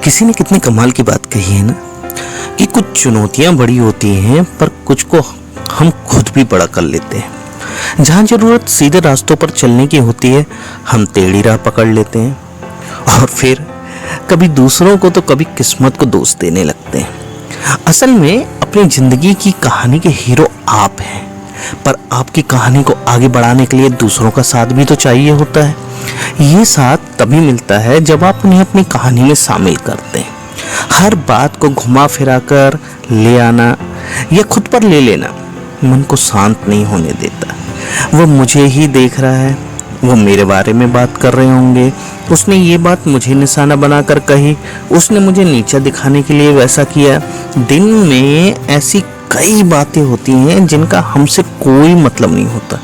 किसी ने कितनी कमाल की बात कही है ना कि कुछ चुनौतियां बड़ी होती हैं पर कुछ को हम खुद भी बड़ा कर लेते हैं। जहां जरूरत सीधे रास्तों पर चलने की होती है हम टेढ़ी राह पकड़ लेते हैं और फिर कभी दूसरों को तो कभी किस्मत को दोष देने लगते हैं। असल में अपनी जिंदगी की कहानी के हीरो आप हैं, पर आपकी कहानी को आगे बढ़ाने के लिए दूसरों का साथ भी तो चाहिए होता है। ये साथ तभी मिलता है जब आप उन्हें अपनी कहानी में शामिल करते हैं। हर बात को घुमा फिरा कर ले आना या खुद पर ले लेना मन को शांत नहीं होने देता। वो मुझे ही देख रहा है, वो मेरे बारे में बात कर रहे होंगे, उसने ये बात मुझे निशाना बनाकर कही, उसने मुझे नीचा दिखाने के लिए वैसा किया। दिन में ऐसी कई बातें होती हैं जिनका हमसे कोई मतलब नहीं होता,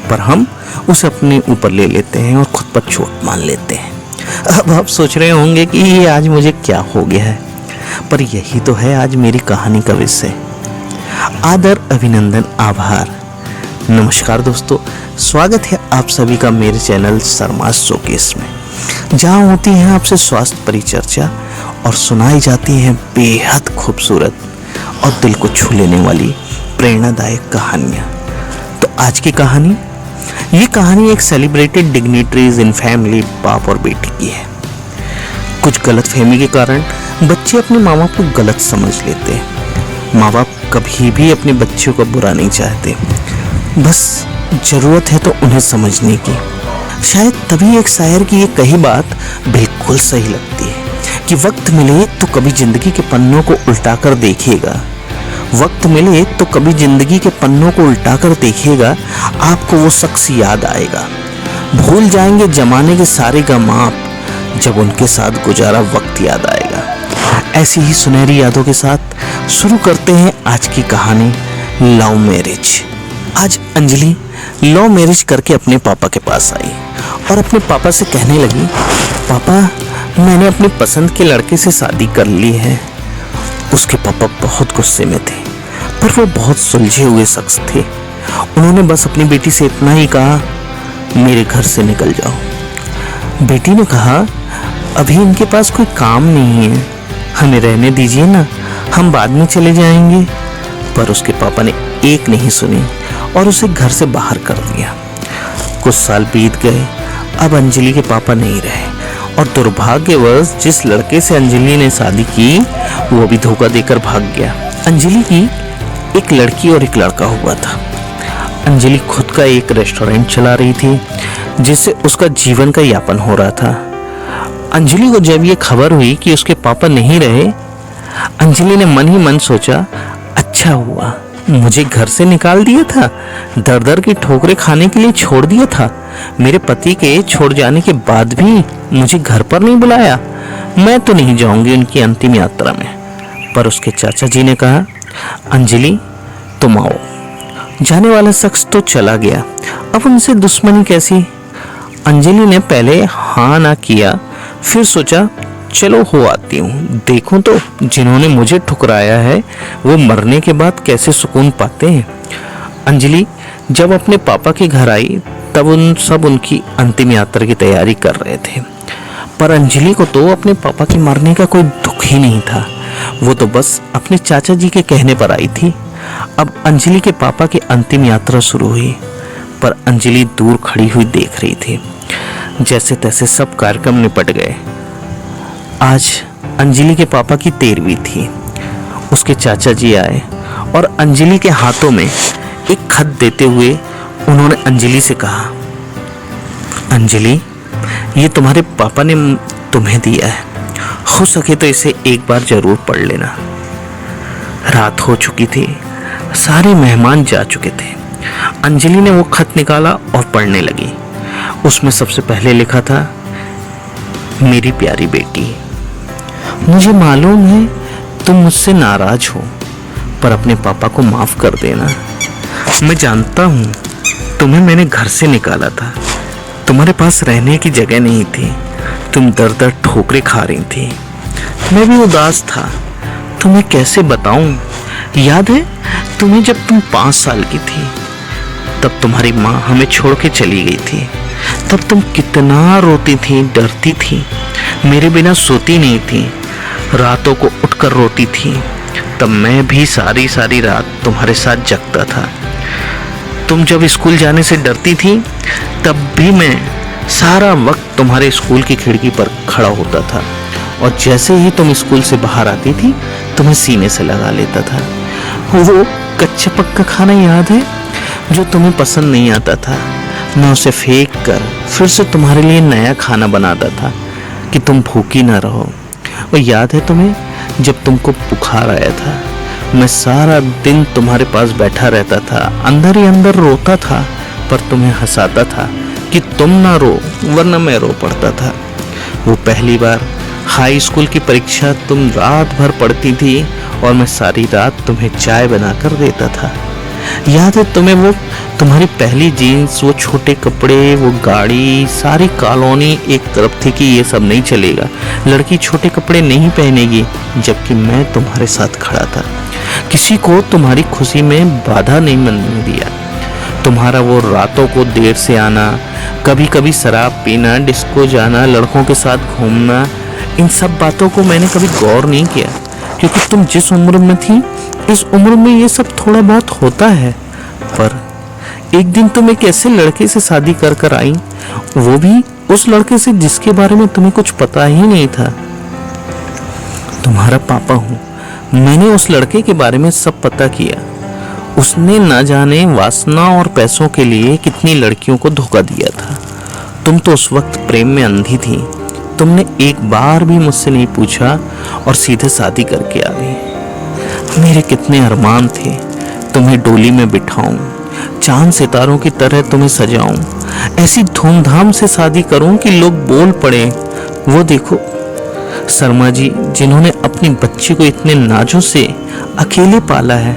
पर हम उसे अपने ऊपर ले लेते हैं और खुद पर चोट मान लेते हैं। अब आप सोच रहे होंगे कि ये आज मुझे क्या हो गया है, पर यही तो है आज मेरी कहानी का विषय। आदर, अभिनंदन, आभार। नमस्कार दोस्तों, स्वागत है आप सभी का मेरे चैनल शर्मास शोकेस में, जहाँ होती है आपसे स्वास्थ्य परिचर्चा और सुनाई जाती हैं बेहद खूबसूरत और दिल को छू लेने वाली प्रेरणादायक कहानियाँ। तो आज की कहानी, ये कहानी एक सेलिब्रेटेड डिग्निटरीज इन फैमिली बाप और बेटी की है। कुछ गलतफहमी के कारण बच्चे अपने माँ बाप को गलत समझ लेते हैं। माँ बाप कभी भी अपने बच्चों का बुरा नहीं चाहते, बस जरूरत है तो उन्हें समझने की। शायद तभी एक शायर की ये कही बात बिल्कुल सही लगती है कि वक्त मिले तो कभी जिंदगी के पन्नों को उल्टा कर देखिएगा, वक्त मिले तो कभी जिंदगी के पन्नों को उल्टा कर देखिएगा, आपको वो शख्स याद आएगा। भूल जाएंगे जमाने के सारे गम आप, जब उनके साथ गुजारा वक्त याद आएगा। ऐसी ही सुनहरी यादों के साथ शुरू करते हैं आज की कहानी, लव मैरिज। आज अंजलि लव मैरिज करके अपने पापा के पास आई और अपने पापा से कहने लगी, पापा मैंने अपनी पसंद के लड़के से शादी कर ली है। उसके पापा बहुत गुस्से में थे, पर वो बहुत सुलझे हुए शख्स थे। उन्होंने बस अपनी बेटी से इतना ही कहा, मेरे घर से निकल जाओ। बेटी ने कहा, अभी इनके पास कोई काम नहीं है, हमें रहने दीजिए ना, हम बाद में चले जाएंगे। पर उसके पापा ने एक नहीं सुनी और उसे घर से बाहर कर दिया। कुछ साल बीत गए, अब अंजलि के पापा नहीं रहे और दुर्भाग्यवश जिस लड़के से अंजलि ने शादी की वो भी धोखा देकर भाग गया। अंजलि की एक लड़की और एक लड़का हुआ था। अंजलि खुद का एक रेस्टोरेंट चला रही थी जिससे उसका जीवन का यापन हो रहा था। अंजलि को जब ये खबर हुई कि उसके पापा नहीं रहे, अंजलि ने मन ही मन सोचा, अच्छा हुआ मुझे घर से निकाल दिया था, दर दर की ठोकरें खाने के लिए छोड़ दिया था। मेरे पति के छोड़ जाने के बाद भी मुझे घर पर नहीं बुलाया, मैं तो नहीं जाऊंगी उनकी अंतिम यात्रा में। पर उसके चाचा जी ने कहा, अंजलि तुम आओ। जाने वाला शख्स तो चला गया, अब उनसे दुश्मनी कैसी। अंजलि ने पहले हाँ ना किया, फिर सोचा चलो हो आती हूँ, देखूं तो जिन्होंने मुझे ठुकराया है वो मरने के बाद कैसे सुकून पाते हैं। अंजलि जब अपने पापा के घर आई तब उनकी अंतिम यात्रा की तैयारी कर रहे थे, पर अंजलि को तो अपने पापा के मरने का कोई दुख ही नहीं था। वो तो बस अपने चाचा जी के कहने पर आई थी। अब अंजलि के पापा की अंतिम यात्रा शुरू हुई, पर अंजलि दूर खड़ी हुई देख रही थी। जैसे तैसे सब कार्यक्रम निपट गए। आज अंजलि के पापा की 13वीं थी। उसके चाचा जी आए और अंजलि के हाथों में एक खत देते हुए उन्होंने अंजलि से कहा, अंजलि ये तुम्हारे पापा ने तुम्हें दिया है, हो सके तो इसे एक बार जरूर पढ़ लेना। रात हो चुकी थी, सारे मेहमान जा चुके थे। अंजलि ने वो खत निकाला और पढ़ने लगी। उसमें सबसे पहले लिखा था, मेरी प्यारी बेटी, मुझे मालूम है तुम मुझसे नाराज हो, पर अपने पापा को माफ कर देना। मैं जानता हूँ तुम्हें मैंने घर से निकाला था, तुम्हारे पास रहने की जगह नहीं थी, तुम दर दर ठोकरें खा रही थी, मैं भी उदास था, तुम्हें कैसे बताऊं। याद है तुम्हें जब तुम 5 साल की थी तब तुम्हारी माँ हमें छोड़ के चली गई थी, तब तुम कितना रोती थी, डरती थी, मेरे बिना सोती नहीं थी। रातों को उठकर रोती थी, तब मैं भी सारी सारी रात तुम्हारे साथ जगता था। तुम जब स्कूल जाने से डरती थी, तब भी मैं सारा वक्त तुम्हारे स्कूल की खिड़की पर खड़ा होता था, और जैसे ही तुम स्कूल से बाहर आती थी, तुम्हें सीने से लगा लेता था। वो कच्चे पक्का खाना याद है जो तुम्हें पसंद नहीं आता था? मैं उसे फेंक कर फिर से तुम्हारे लिए नया खाना बनाता था कि तुम भूखी ना रहो। और याद है तुम्हें जब तुमको बुखार आया था, मैं सारा दिन तुम्हारे पास बैठा रहता था, अंदर ही अंदर रोता था, पर तुम्हें हंसाता था कि तुम ना रो वरना मैं रो पड़ता था। वो पहली बार हाई स्कूल की परीक्षा तुम रात भर पढ़ती थी और मैं सारी रात तुम्हें चाय बनाकर देता था। याद है तुम्हें वो तुम्हारी पहली जीन्स, वो छोटे कपड़े, वो गाड़ी, सारी कॉलोनी एक तरफ थी कि ये सब नहीं चलेगा, लड़की छोटे कपड़े नहीं पहनेगी, जबकि मैं तुम्हारे साथ खड़ा था। किसी को तुम्हारी खुशी में बाधा नहीं बनने दिया। तुम्हारा वो रातों को देर से आना, कभी कभी शराब पीना, डिस्को जाना, लड़कों के साथ घूमना, इन सब बातों को मैंने कभी गौर नहीं किया, क्योंकि तुम जिस उम्र में थी, इस उम्र में ये सब थोड़ा बहुत होता है। पर एक दिन तुम एक ऐसे लड़के से शादी कर कर आई, वो भी उस लड़के से जिसके बारे में तुम्हें कुछ पता ही नहीं था। तुम्हारा पापा हूँ, मैंने उस लड़के के बारे में सब पता किया। उसने ना जाने वासना और पैसों के लिए कितनी लड़कियों को धोखा दिया था। तुम तो उस वक्त प्रेम में अंधी थी। तुमने एक बार भी मुझसे नहीं पूछा और सीधे शादी करके आ गई। मेरे कितने अरमान थे, तुम्हें डोली में बिठाऊं, चांद सितारों की तरह तुम्हें सजाऊं, ऐसी धूमधाम से शादी करूं कि लोग बोल पड़े, वो देखो शर्मा जी जिन्होंने अपनी बच्ची को इतने नाजों से अकेले पाला है।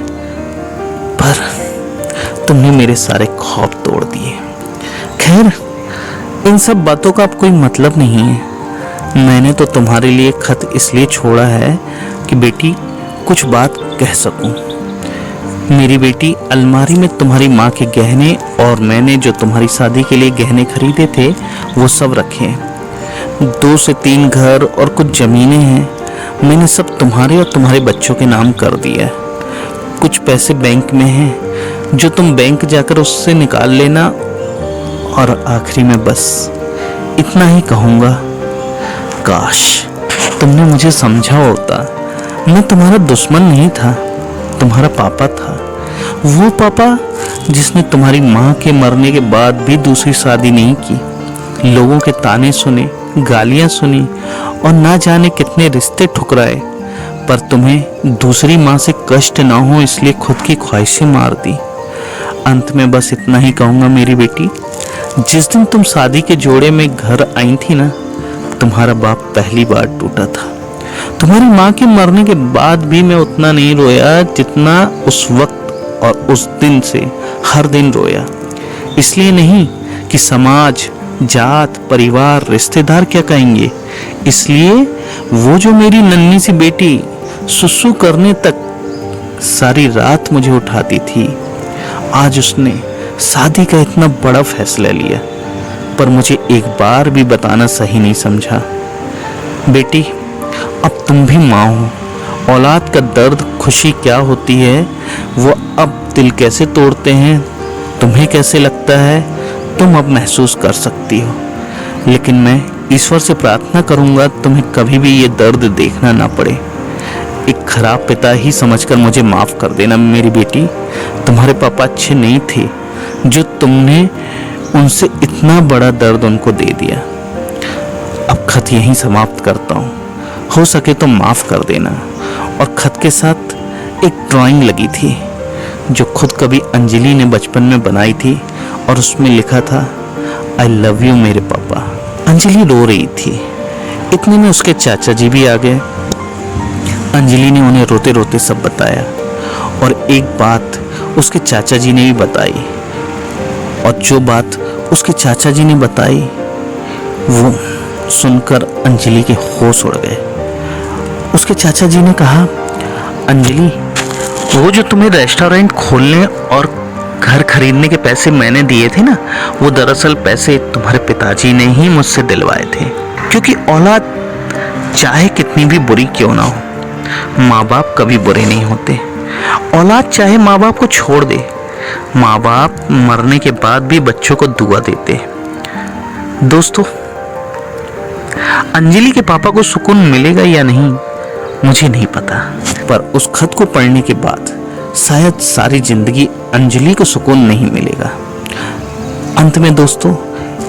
पर तुमने मेरे सारे ख्वाब तोड़ दिए। खैर, इन सब बातों का अब कोई मतलब नहीं है। मैंने तो तुम्हारे लिए खत इसलिए छोड़ा है कि बेटी कुछ बात कह सकूं। मेरी बेटी, अलमारी में तुम्हारी माँ के गहने और मैंने जो तुम्हारी शादी के लिए गहने खरीदे थे वो सब रखे हैं। 2 से 3 घर और कुछ जमीनें हैं, मैंने सब तुम्हारे और तुम्हारे बच्चों के नाम कर दिया है। कुछ पैसे बैंक में हैं जो तुम बैंक जाकर उससे निकाल लेना। और आखिरी में बस इतना ही कहूँगा, काश तुमने मुझे समझा होता। मैं तुम्हारा दुश्मन नहीं था, तुम्हारा पापा था। वो पापा जिसने तुम्हारी माँ के मरने के बाद भी दूसरी शादी नहीं की, लोगों के ताने सुने, गालियाँ सुनी और ना जाने कितने रिश्ते ठुकराए, पर तुम्हें दूसरी माँ से कष्ट ना हो इसलिए खुद की ख्वाहिशें मार दी। अंत में बस इतना ही कहूँगा मेरी बेटी, जिस दिन तुम शादी के जोड़े में घर आई थी ना, तुम्हारा बाप पहली बार टूटा था। तुम्हारी माँ के मरने के बाद भी मैं उतना नहीं रोया जितना उस वक्त और उस दिन से हर दिन रोया। इसलिए नहीं कि समाज, जात, परिवार, रिश्तेदार क्या कहेंगे, इसलिए वो जो मेरी नन्ही सी बेटी सुसु करने तक सारी रात मुझे उठाती थी, आज उसने शादी का इतना बड़ा फैसला लिया, पर मुझे एक बार भी बताना सही नहीं समझा। बेटी, अब तुम भी माँ हो। औलाद का दर्द, खुशी क्या होती है, वो अब दिल कैसे तोड़ते हैं, तुम्हें कैसे लगता है, तुम अब महसूस कर सकती हो। लेकिन मैं ईश्वर से प्रार्थना करूंगा तुम्हें कभी भी ये दर्द देखना ना पड़े। एक खराब पिता ही समझकर मुझे माफ कर देना मेरी बेटी। तुम्हारे पापा अच्छे नहीं थे जो तुमने उनसे इतना बड़ा दर्द उनको दे दिया। अब खत यहीं समाप्त करता हूँ, हो सके तो माफ कर देना। और खत के साथ एक ड्राइंग लगी थी जो खुद कभी अंजलि ने बचपन में बनाई थी और उसमें लिखा था, आई लव यू मेरे पापा। अंजलि रो रही थी। इतने में उसके चाचा जी भी आ गए। अंजलि ने उन्हें रोते रोते सब बताया और एक बात उसके चाचा जी ने भी बताई। और जो बात उसके चाचा जी ने बताई वो सुनकर अंजलि के होश उड़ गए। उसके चाचा जी ने कहा, अंजलि, वो जो तुम्हें रेस्टोरेंट खोलने और घर खरीदने के पैसे मैंने दिए थे ना, वो दरअसल पैसे तुम्हारे पिताजी ने ही मुझसे दिलवाए थे। क्योंकि औलाद चाहे कितनी भी बुरी क्यों ना हो, माँ बाप कभी बुरे नहीं होते। औलाद चाहे माँ बाप को छोड़ दे, माँ बाप मरने के बाद भी बच्चों को दुआ देते हैं। दोस्तों, अंजलि के पापा को सुकून मिलेगा या नहीं मुझे नहीं पता, पर उस खत को पढ़ने के बाद शायद सारी जिंदगी अंजलि को सुकून नहीं मिलेगा। अंत में दोस्तों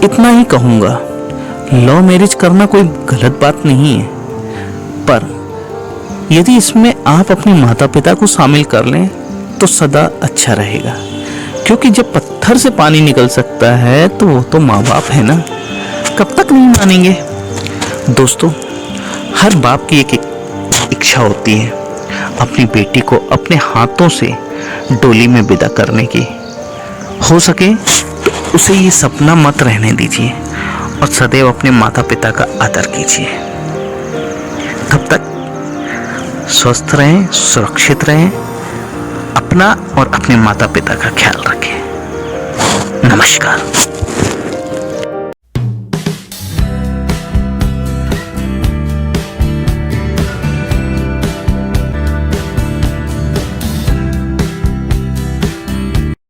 इतना ही कहूँगा, लव मैरिज करना कोई गलत बात नहीं है, पर यदि इसमें आप अपने माता पिता को शामिल कर लें तो सदा अच्छा रहेगा, क्योंकि जब पत्थर से पानी निकल सकता है तो वो तो माँ बाप है ना, कब तक नहीं मानेंगे। दोस्तों, हर बाप की एक इच्छा होती है अपनी बेटी को अपने हाथों से डोली में विदा करने की। हो सके तो उसे ये सपना मत रहने दीजिए और सदैव अपने माता पिता का आदर कीजिए। तब तक स्वस्थ रहें, सुरक्षित रहें, अपना और अपने माता पिता का ख्याल रखें। नमस्कार।